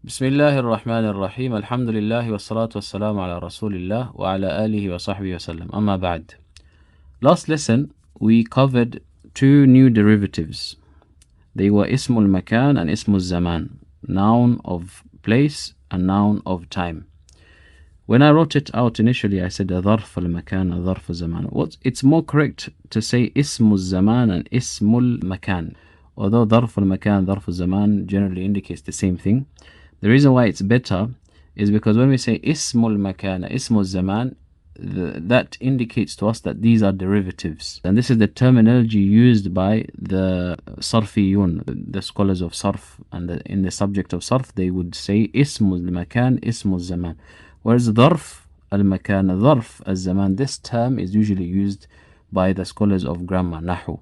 بسم الله الرحمن الرحيم الحمد لله والصلاة والسلام على رسول الله وعلى آله وصحبه وسلم أما بعد. Last lesson we covered two new derivatives. They were اسم المكان and اسم الزمان, noun of place and noun of time. When I wrote it out initially I said ظرف المكان ظرف الزمان. It's more correct to say اسم الزمان and اسم المكان, although ظرف المكان ظرف الزمان generally indicates the same thing. The reason why it's better is because when we say ismul makan, ismul zaman, that indicates to us that these are derivatives. And this is the terminology used by the sarfiyun, the scholars of sarf, and in the subject of sarf, they would say ismul makan, ismul zaman. Whereas dharf al-makan, dharf al-zaman, this term is usually used by the scholars of grammar, nahu.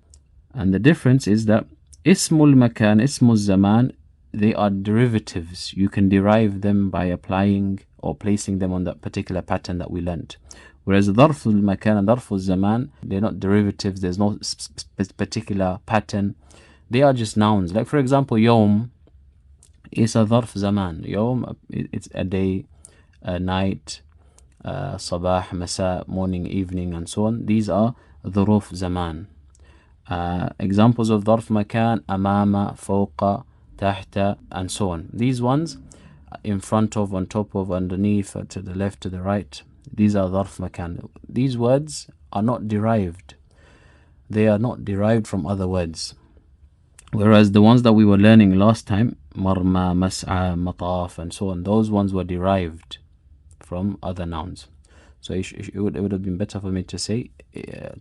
And the difference is that ismul makan, ismul zaman, they are derivatives. You can derive them by applying or placing them on that particular pattern that we learned. Whereas ظرف المكان and ظرف الزمان, they're not derivatives. There's no particular pattern. They are just nouns. Like for example, يوم is a ظرف زمان. يوم, it's a day, a night, صباح, مساء, morning, evening, and so on. These are ظروف زمان. Examples of ظرف مكان أمام, فوق, تحت, and so on. These ones, in front of, on top of, underneath, to the left, to the right, these are ظرف مكان. These words are not derived. They are not derived from other words. Whereas the ones that we were learning last time, مرمى, مسعى, مطاف, and so on, those ones were derived from other nouns. So it would have been better for me to say,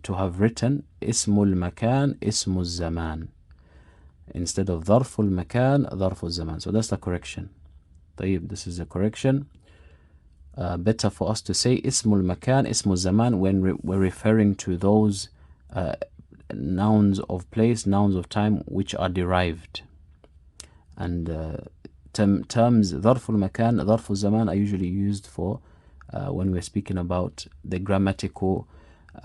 to have written اسم المكان اسم الزمان instead of ظرف المكان ظرف الزمان. So that's the correction. طيب, this is the correction. Better for us to say اسم المكان اسم الزمان when we're referring to those nouns of place, nouns of time, which are derived. And terms ظرف المكان ظرف الزمان are usually used for when we're speaking about the grammatical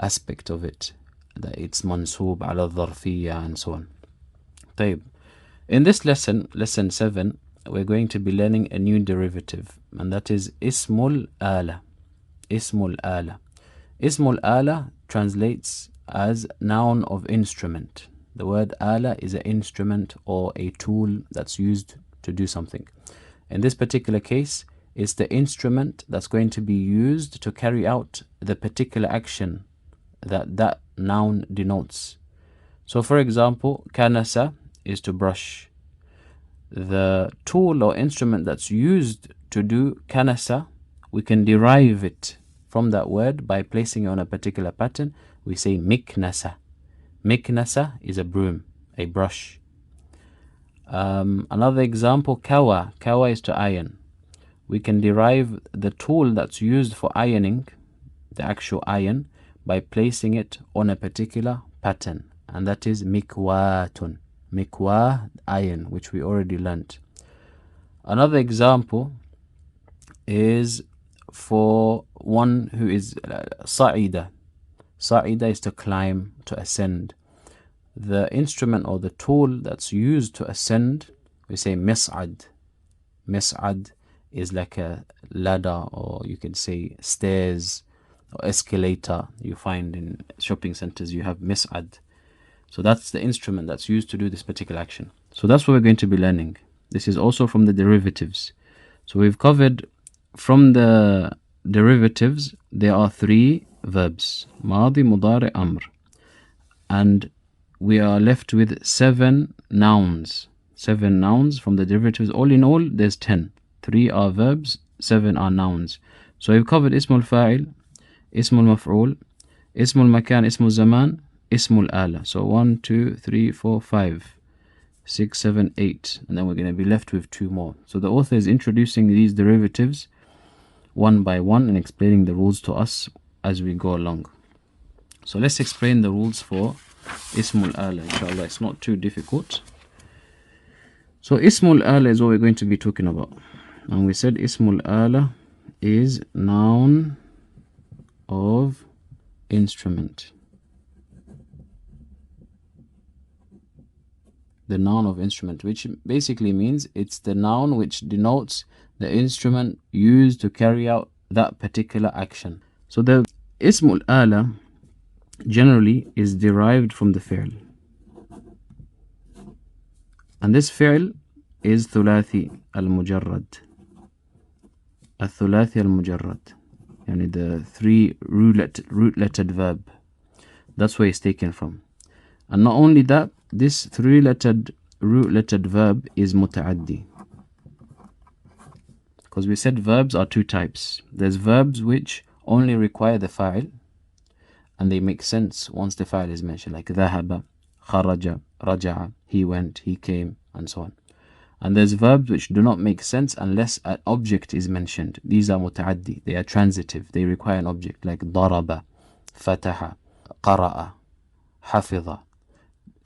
aspect of it, that it's mansub على الظرفية and so on. طيب. In this lesson 7, we're going to be learning a new derivative, and that is ismul ala. Ismul ala. Ismul ala translates as noun of instrument. The word ala is an instrument or a tool that's used to do something. In this particular case, it's the instrument that's going to be used to carry out the particular action that noun denotes. So for example, kanasa is to brush. The tool or instrument that's used to do kanasa, we can derive it from that word by placing it on a particular pattern. We say miknasa. Miknasa is a broom, a brush. Another example, kawa. Kawa is to iron. We can derive the tool that's used for ironing, the actual iron, by placing it on a particular pattern, and that is mikwatun. Mikwah, iron, which we already learnt. Another example is for one who is sa'ida. Sa'ida is to climb, to ascend. The instrument or the tool that's used to ascend, we say mis'ad. Mis'ad is like a ladder, or you can say stairs or escalator. You find in shopping centers you have mis'ad. So that's the instrument that's used to do this particular action. So that's what we're going to be learning. This is also from the derivatives. So we've covered from the derivatives, there are 3 verbs. Madi, mudari, amr. And we are left with 7 nouns. 7 nouns from the derivatives. All in all, there's 10. 3 are verbs, 7 are nouns. So we've covered ismul fa'il, ismul maf'ul, ismul makan, ismul zaman, ismul ala. So 1, 2, 3, 4, 5, 6, 7, 8, and then we're going to be left with 2 more. So the author is introducing these derivatives one by one and explaining the rules to us as we go along. So let's explain the rules for ismul ala, inshallah. It's not too difficult. So ismul ala is what we're going to be talking about, and we said ismul ala is noun of instrument. The noun of instrument, which basically means it's the noun which denotes the instrument used to carry out that particular action. So the ismul ala generally is derived from the fi'l. And this fi'l is thulathi al-mujarrad. الثلاثي المجرد, يعني the three root lettered verb. That's where it's taken from. And not only that, this three-lettered root-lettered verb is muta'addi. Because we said verbs are two types. There's verbs which only require the fa'il, and they make sense once the fa'il is mentioned, like ذهب, خرج, رجع, he went, he came, and so on. And there's verbs which do not make sense unless an object is mentioned. These are muta'addi. They are transitive. They require an object, like ضرب, فتح, قرأ, حفظ,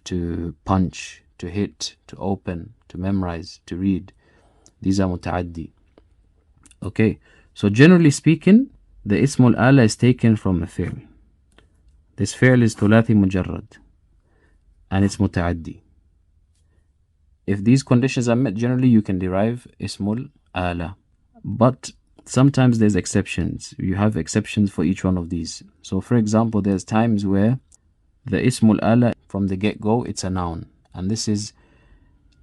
to punch, to hit, to open, to memorize, to read. These are muta'addi. Okay, so generally speaking, the ismul ala is taken from a fi'l. This fi'l is thulathi mujarrad, and it's muta'addi. If these conditions are met, generally you can derive ismul ala. But sometimes there's exceptions. You have exceptions for each one of these. So for example, there's times where the ismul ala, from the get-go, it's a noun. And this is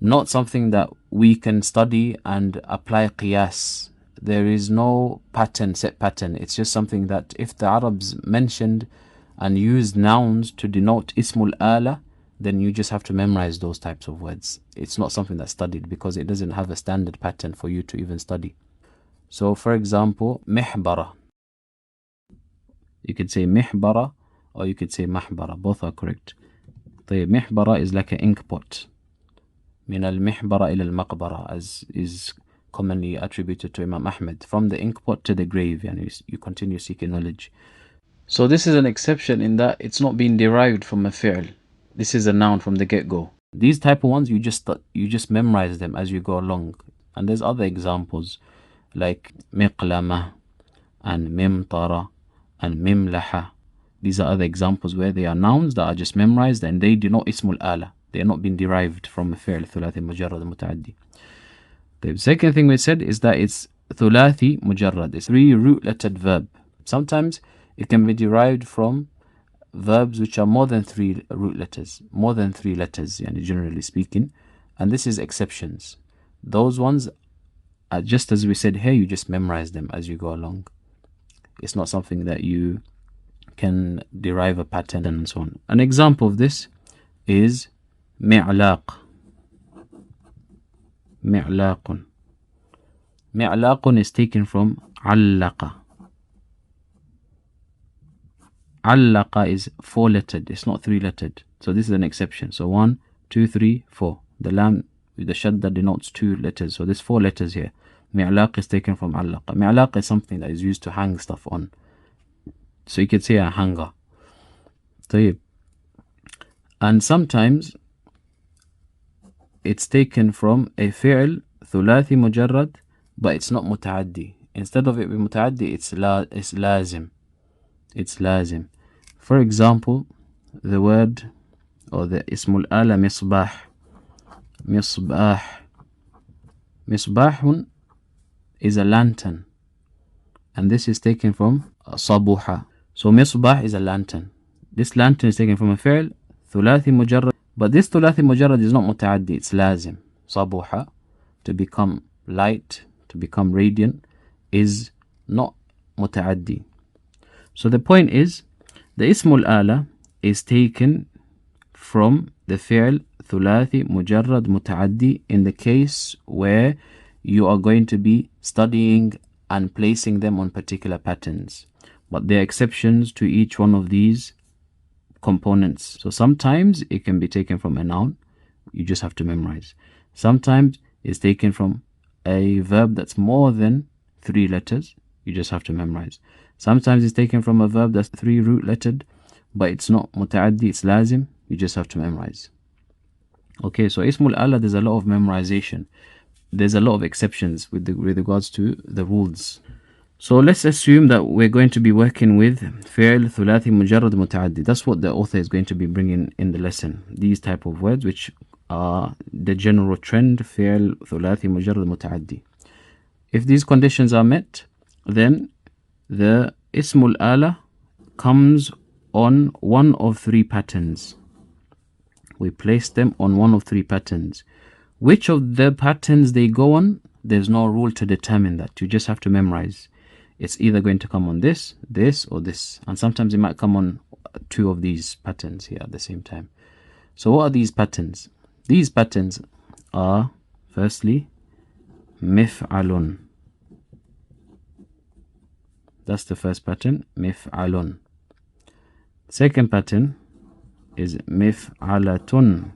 not something that we can study and apply qiyas. There is no set pattern. It's just something that if the Arabs mentioned and used nouns to denote ismul ala, then you just have to memorize those types of words. It's not something that's studied because it doesn't have a standard pattern for you to even study. So for example, mihbara. You could say mihbara or you could say mahbara. Both are correct. Mihbara is like an ink pot. Min al-mihbara ila al-maqbara, as is commonly attributed to Imam Ahmed. From the ink pot to the grave, and you continue seeking knowledge. So this is an exception in that it's not being derived from a fi'l. This is a noun from the get-go. These type of ones, you just memorize them as you go along. And there's other examples like miqlama and mimtara and mimlaha. These are other examples where they are nouns that are just memorized and they denote ismul ala. They are not being derived from a fi'l, thulathi mujarrad muta'addi. The second thing we said is that it's thulathi mujarrad. It's three root-lettered verb. Sometimes it can be derived from verbs which are more than three root letters, more than three letters, generally speaking. And this is exceptions. Those ones are just as we said here, you just memorize them as you go along. It's not something that you can derive a pattern and so on. An example of this is mi'laq. Mi'laqun. Mi'laqun is taken from allaqa. Allaqa is four-lettered, it's not three-lettered. So this is an exception. So 1, 2, 3, 4. The lam with the shadda denotes two letters. So there's 4 letters here. Mi'laq is taken from allaqa. Mi'laq is something that is used to hang stuff on. So you could say a hanger. And sometimes it's taken from a fi'l, thulathi mujarrad, but it's not muta'addi. Instead of it being muta'addi, it's lazim. It's lazim. For example, the word or the ismul ala misbah. Misbah. Misbahun is a lantern. And this is taken from sabuha. So misbah is a lantern. This lantern is taken from a fi'l, thulathi mujarrad. But this thulathi mujarrad is not muta'addi, it's lazim. Sabuha, to become light, to become radiant, is not muta'addi. So the point is, the ismul ala is taken from the fi'l thulathi mujarrad muta'addi in the case where you are going to be studying and placing them on particular patterns. But there are exceptions to each one of these components. So sometimes it can be taken from a noun, you just have to memorize. Sometimes it's taken from a verb that's more than 3 letters, you just have to memorize. Sometimes it's taken from a verb that's 3 root-lettered, but it's not muta'addi, it's lazim, you just have to memorize. Okay, so ismul ala, there's a lot of memorization. There's a lot of exceptions with regards to the rules. So let's assume that we're going to be working with fi'l, thulathi, mujarrad, muta'addi. That's what the author is going to be bringing in the lesson. These type of words which are the general trend فعل ثلاثي مجرد متعدي. If these conditions are met, then the اسم الآلة comes on one of three patterns. We place them on one of three patterns. Which of the patterns they go on, there's no rule to determine that. You just have to memorize. It's either going to come on this, this, or this. And sometimes it might come on two of these patterns here at the same time. So what are these patterns? These patterns are, firstly, mif'alun. That's the first pattern, mif'alun. Second pattern is mif'alatun.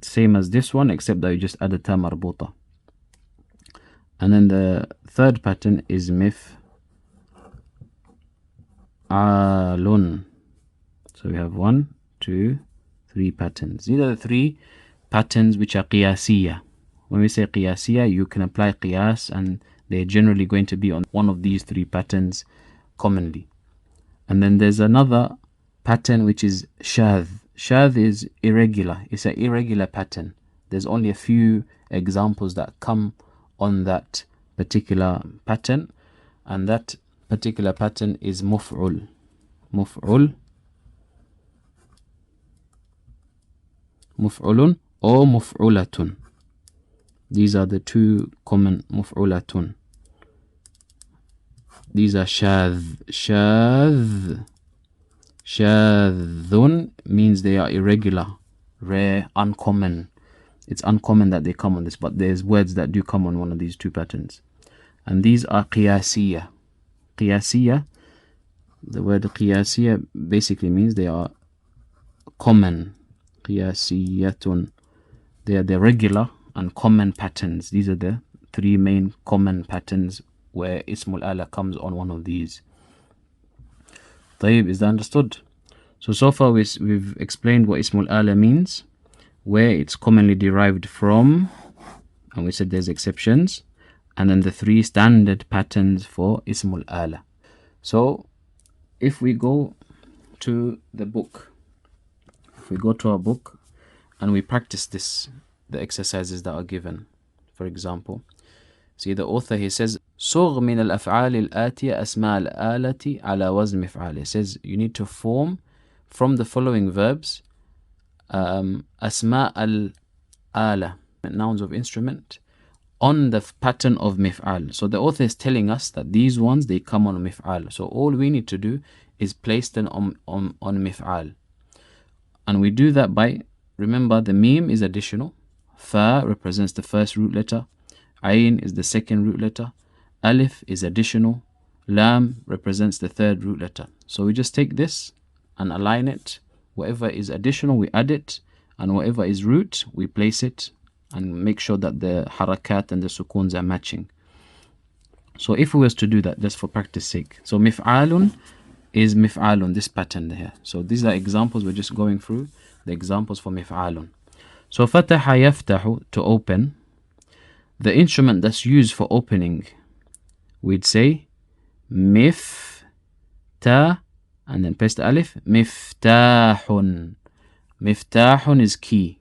Same as this one, except that you just add a ta marbuta. And then the third pattern is mif'alun. So we have 1, 2, 3 patterns. These are the 3 patterns which are qiyasiyah. When we say qiyasiyah, you can apply qiyas, and they're generally going to be on one of these 3 patterns commonly. And then there's another pattern which is shadh. Shadh is irregular. It's an irregular pattern. There's only a few examples that come on that particular pattern, and that particular pattern is muf'ul. Muf'ul, muf'ulun, or muf'ulatun. These are the 2 common muf'ulatun. These are shadh. Shadh. Shadhun means they are irregular, rare, uncommon. It's uncommon that they come on this, but there's words that do come on one of these 2 patterns. And these are qiyasiyah. Qiyasiyah, the word qiyasiyah basically means they are common. Qiyasiyatun. They are the regular and common patterns. These are the 3 main common patterns where Ismul Ala comes on one of these. طيب, is that understood? So far we've explained what Ismul Ala means, where it's commonly derived from, and we said there's exceptions, and then the 3 standard patterns for Ismul Ala. So if we go to the book, if we go to our book and we practice this, the exercises that are given, for example, see the author, he says صغ من الأفعال الآتية أسماء الآلة على وزن مفعال. He says you need to form from the following verbs أسماء الآلة, nouns of instrument, on the pattern of mif'al. So the author is telling us that these ones, they come on mif'al. So all we need to do is place them on mif'al. And we do that by, remember, the mim is additional, fa represents the first root letter, ayn is the second root letter, alif is additional, lam represents the third root letter. So we just take this and align it. Whatever is additional, we add it, and whatever is root, we place it and make sure that the harakat and the sukuns are matching. So if we was to do that, just for practice sake, so mif'alun is mif'alun, this pattern here. So these are examples, we're just going through the examples for mif'alun. So fataha yaftahu, to open. The instrument that's used for opening, we'd say mifta, and then paste the alif, miftahun. Miftahun is key.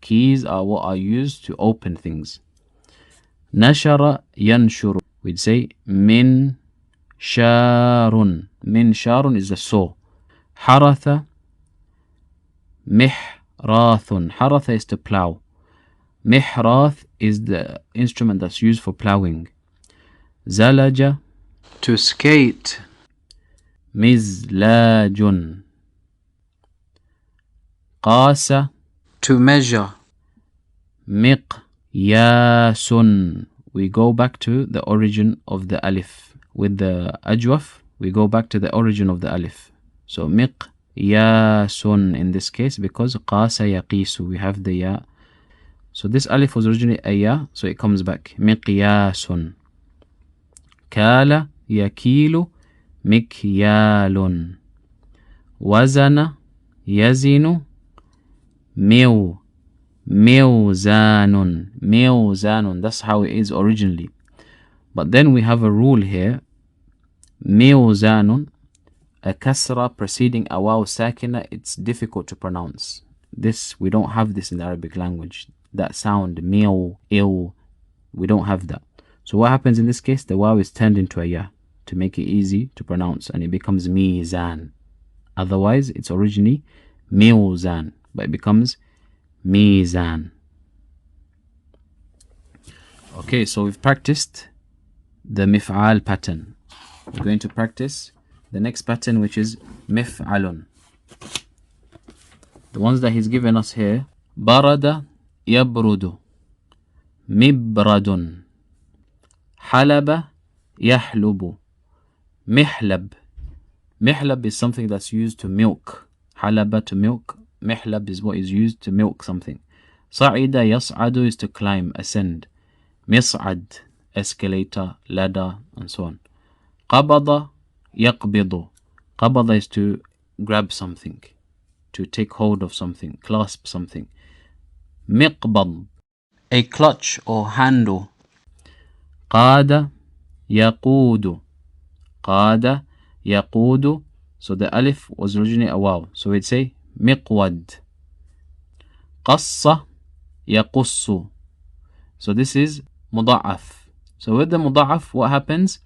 Keys are what are used to open things. Nashara yanshuru, we'd say min sharun. Min sharun is the saw. Haratha mihrathun. Haratha is to plow. Mihrath is the instrument that's used for plowing. Zalaja, to skate. Mizlajun. Qasa, to measure. Miqyasun. We go back to the origin of the alif. With the ajwaf, we go back to the origin of the alif. So miqyasun in this case, because qasa yaqisu, we have the ya. So this alif was originally a ya, so it comes back. Miqyasun. Kala yakilu mikyalun. Wazana yazinu mewzanun. Mewzanun. That's how it is originally. But then we have a rule here. Mewzanun. a kasra preceding a waw sakina, it's difficult to pronounce. This, we don't have this in the Arabic language. That sound, meow, ill, we don't have that. So what happens in this case? The waw is turned into a ya to make it easy to pronounce, and it becomes mizan. Otherwise, it's originally mizan, but it becomes mizan. Okay, so we've practiced the mif'al pattern. We're going to practice the next pattern, which is mif'alun. The ones that he's given us here: barada yabrudu, mibradun, halaba yahlubu, mihlab. Mihlab is something that's used to milk. Halaba to milk. Mihlab is what is used to milk something. Sa'ida yas'adu is to climb, ascend. Mis'ad, escalator, ladder, and so on. Qabada yaqbidu. Qabada is to grab something, to take hold of something, clasp something. Miqbad, a clutch or handle. Qada yaqudu. Qada yaqudu. So the alif was originally a waw, so we'd say miqwad. Qassa yaqussu. So this is muda'af. So with the muda'af, what happens?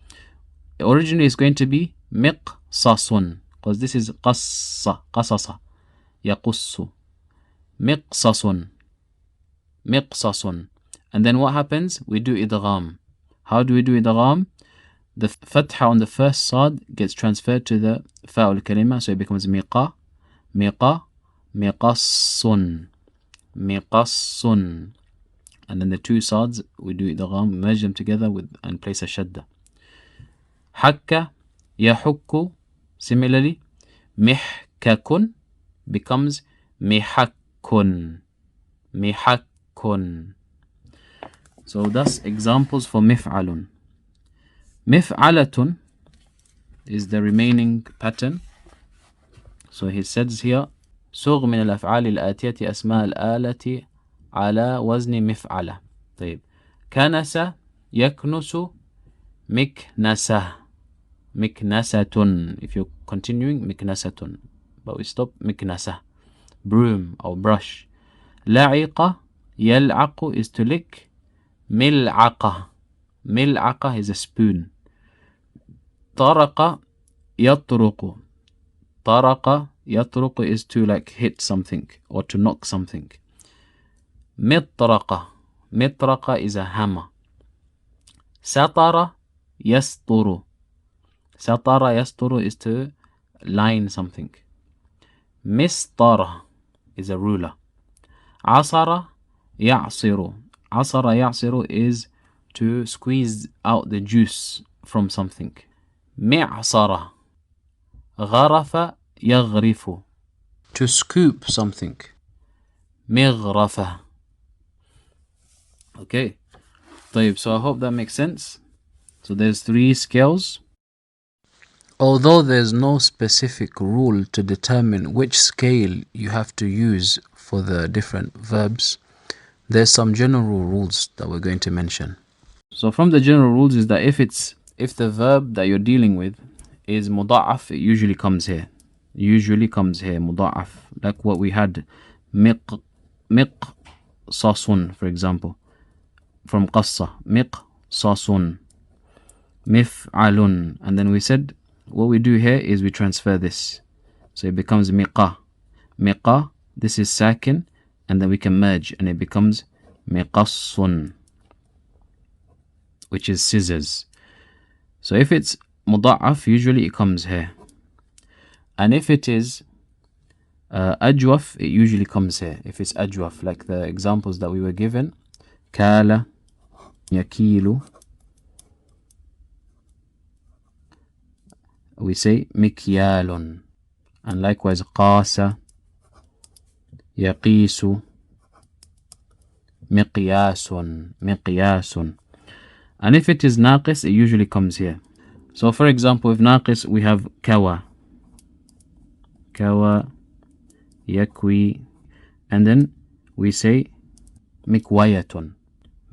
Originally it's going to be miqsasun, because this is qassa, qasasa, yaqussu. Miqsasun, miqsasun. And then what happens? We do idgham. How do we do idgham? The fatha on the first sad gets transferred to the fa'ul kalima, so it becomes miqa, miqa, miqassun, miqassun. And then the two sads, we do idgham, merge them together and place a shadda. Hakka yahukku. Similarly, mihkakun becomes mihakkun, mihakkun. So that's examples for mif'alun. Mif'alatun is the remaining pattern. So he says here: صغ من الأفعال الآتية أسماء الآلة على وزن مفعلة. طيب. كنس يكنس مكنسة. مكنسة. If you're continuing, مكنسة. But we stop مكنسة. Broom or brush. لعق يلعق is to lick. ملعقة. ملعقة is a spoon. طرق يطرق. طرق يطرق is to like hit something or to knock something. مطرقة. مطرقة is a hammer. سطر يسطر. سطر يسطر is to line something. مسطرة is a ruler. عصر يعصر. عصر يعصر is to squeeze out the juice from something. معصرة. غرف يغرف, to scoop something. مغرفة. Okay. طيب, so I hope that makes sense. So there's 3 scales. Although there's no specific rule to determine which scale you have to use for the different verbs, there's some general rules that we're going to mention. So from the general rules is that if the verb that you're dealing with is muda'af, it usually comes here. Muda'af. Like what we had, miqsasun, for example, from qassa. Miqsasun. Mif'alun. And then we said, what we do here is we transfer this. So it becomes miqa. Miqa, this is sakin, and then we can merge, and it becomes miqassun, which is scissors. So if it's muda'af, usually it comes here. And if it is ajwaf, it usually comes here. If it's ajwaf, like the examples that we were given. Kala, yakilu. We say mikyalun. And likewise qasa, yaqisu, miqyasun, miqyasun. And if it is naqis, it usually comes here. So for example, if naqis, we have kawa, kawa, yakwi, and then we say mikwayatun,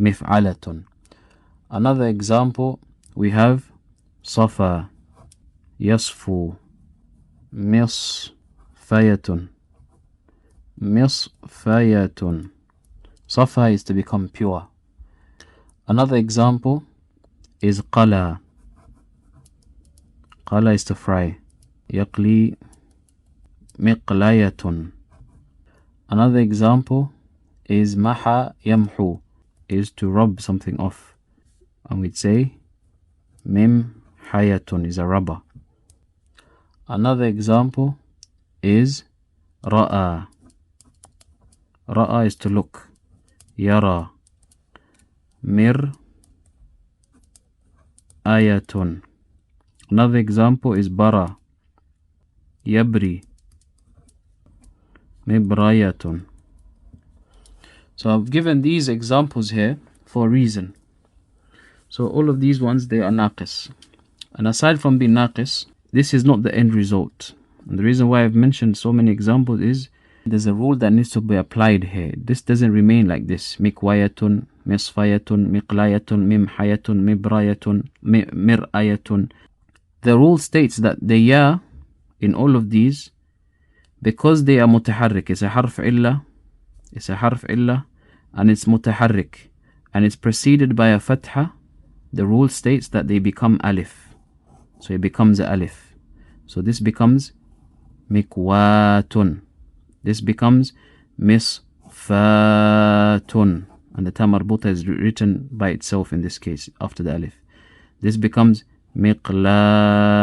mif'alatun. Another example, we have safa, yasfu, مصفية. مصفية. Safa is to become pure. Another example is qala. Qala is to fry. يقلي مقلاية. Another example is maha yamhu, is to rub something off. And we'd say mim hayatun is a rubber. Another example is ra'a. Ra'a is to look. Yara. Mir ayatun. Another example is bara. Yabri. Mibrayatun. So I've given these examples here for a reason. So all of these ones, they are naqis. And aside from being naqis, this is not the end result. And the reason why I've mentioned so many examples is there's a rule that needs to be applied here. This doesn't remain like this. Mikwayatun, misfayatun, miqlayatun, mimhayatun, mibrayatun, mirayatun. The rule states that the ya in all of these, because they are mutaharrik, it's a harf illa, and it's mutaharrik, and it's preceded by a fatha, the rule states that they become alif. So it becomes a alif. So this becomes mikwatun. This becomes misfatun. And the ta marbuta is written by itself in this case, after the alif. This becomes miqlatun.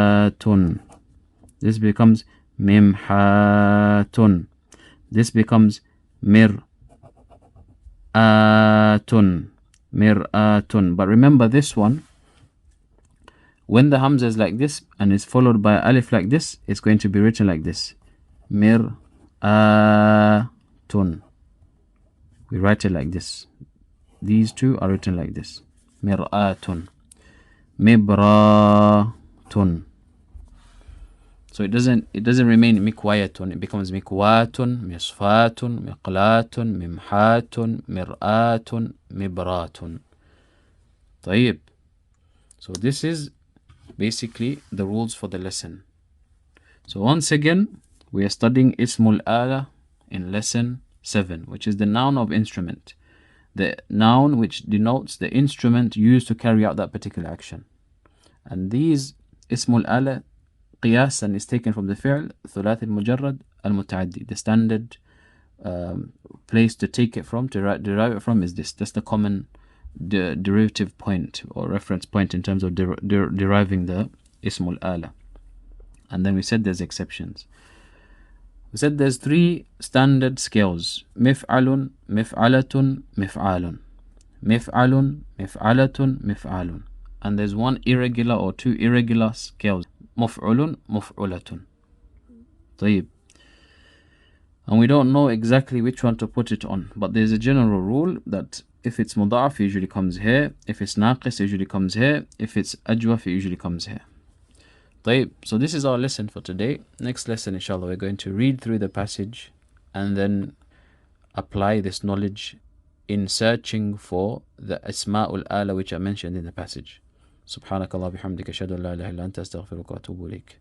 This becomes mimhatun. This becomes mir'atun. Mir'atun. But remember this one, when the hamza is like this and is followed by alif like this, it's going to be written like this. Mir'atun. We write it like this. These two are written like this. Mir'atun. Mibratun. So it doesn't remain mikwayatun. It becomes mikwatun, misfatun, miqlatun, mimhatun, mir'atun, mibratun. طيب. So this is basically the rules for the lesson. So once again, we are studying Ismul Ala in lesson 7, which is the noun of instrument. The noun which denotes the instrument used to carry out that particular action. And these Ismul Ala qiyasan is taken from the fi'l thulath al-mujarrad al-mutaaddi. The standard place to take it from, to derive it from, is this. That's the common derivative point or reference point in terms of deriving the Ismul Ala. And then we said there's exceptions. We said there's 3 standard scales: mif'alun, mif'alatun, mif'alun. Mif'alun, mif'alatun, mif'alun. And there's 1 irregular or 2 irregular scales: muf'ulun, muf'ulatun. طيب. And we don't know exactly which one to put it on, but there's a general rule that if it's muda'af, it usually comes here. If it's naqis, it usually comes here. If it's ajwaf, it usually comes here. طيب. So this is our lesson for today. Next lesson, inshallah, we're going to read through the passage and then apply this knowledge in searching for the Asma'ul Ala which are mentioned in the passage. سبحانك الله بحمدك أشهد أن لا إله إلا أنت أستغفرك وأتوب إليك.